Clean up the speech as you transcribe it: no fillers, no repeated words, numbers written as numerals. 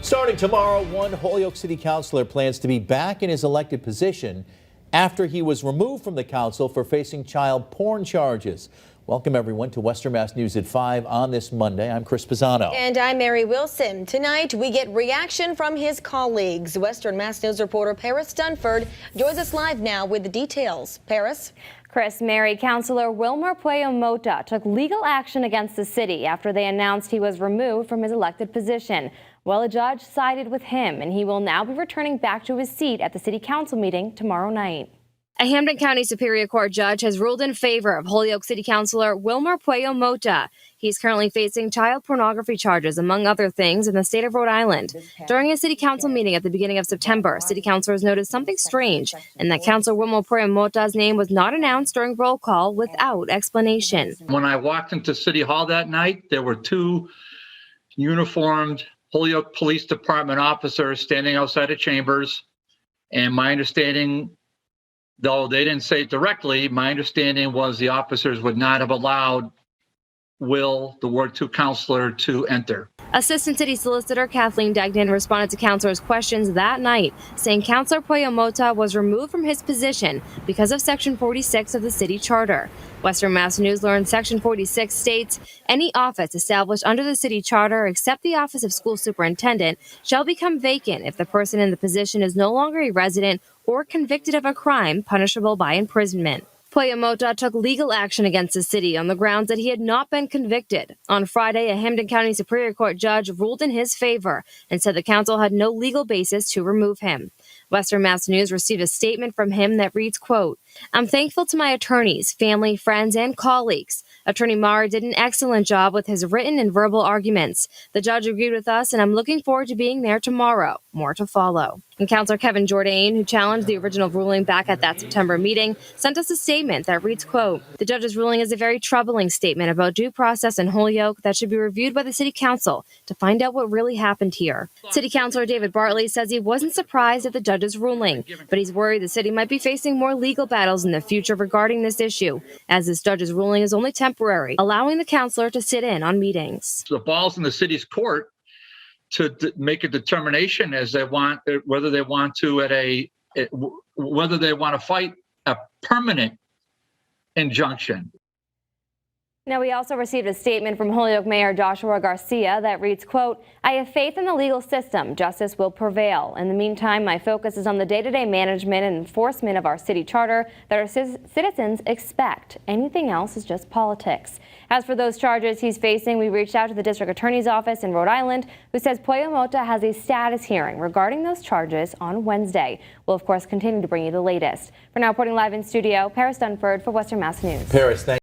Starting tomorrow, one Holyoke City Councilor plans to be back in his elected position after he was removed from the council for facing child porn charges. Welcome everyone to Western Mass News at 5 on this Monday. I'm Chris Pisano. And I'm Mary Wilson. Tonight we get reaction from his colleagues. Western Mass News reporter Paris Dunford joins us live now with the details. Paris? Chris, Mary, Councilor Wilmer Pueyo Mota took legal action against the city after they announced he was removed from his elected position. Well, a judge sided with him, and he will now be returning back to his seat at the city council meeting tomorrow night. A Hampden County Superior Court judge has ruled in favor of Holyoke City Councilor Wilmer Pueyo Mota. He's currently facing child pornography charges, among other things, in the state of Rhode Island. During a city council meeting at the beginning of September, city councilors noticed something strange, and that Councilor Wilmer Pueyo Mota's name was not announced during roll call without explanation. When I walked into City Hall that night, there were two uniformed Holyoke Police Department officers standing outside of chambers, and my understanding, though they didn't say it directly, my understanding was the officers would not have allowed the Ward 2 councilor to enter. Assistant City Solicitor Kathleen Degnan responded to councilors' questions that night, saying Councilor Pueyo Mota was removed from his position because of Section 46 of the city charter. Western Mass News learned Section 46 states, any office established under the city charter except the office of school superintendent shall become vacant if the person in the position is no longer a resident or convicted of a crime punishable by imprisonment. Pueyo Mota took legal action against the city on the grounds that he had not been convicted. On Friday, a Hampden County Superior Court judge ruled in his favor and said the council had no legal basis to remove him. Western Mass News received a statement from him that reads, quote, I'm thankful to my attorneys, family, friends, and colleagues. Attorney Maher did an excellent job with his written and verbal arguments. The judge agreed with us, and I'm looking forward to being there tomorrow. More to follow. And Councilor Kevin Jourdain, who challenged the original ruling back at that September meeting, sent us a statement that reads, quote, the judge's ruling is a very troubling statement about due process in Holyoke that should be reviewed by the city council to find out what really happened here. City Councilor David Bartley says he wasn't surprised at the judge's ruling, but he's worried the city might be facing more legal battles in the future regarding this issue, as this judge's ruling is only temporary, allowing the councilor to sit in on meetings. The ball's in the city's court to make a determination as they want, whether they want to fight a permanent injunction. Now, we also received a statement from Holyoke Mayor Joshua Garcia that reads, quote, I have faith in the legal system. Justice will prevail. In the meantime, my focus is on the day-to-day management and enforcement of our city charter that our citizens expect. Anything else is just politics. As for those charges he's facing, we reached out to the district attorney's office in Rhode Island, who says Pueyo Mota has a status hearing regarding those charges on Wednesday. We'll, of course, continue to bring you the latest. For now, reporting live in studio, Paris Dunford for Western Mass News. Paris, thank you.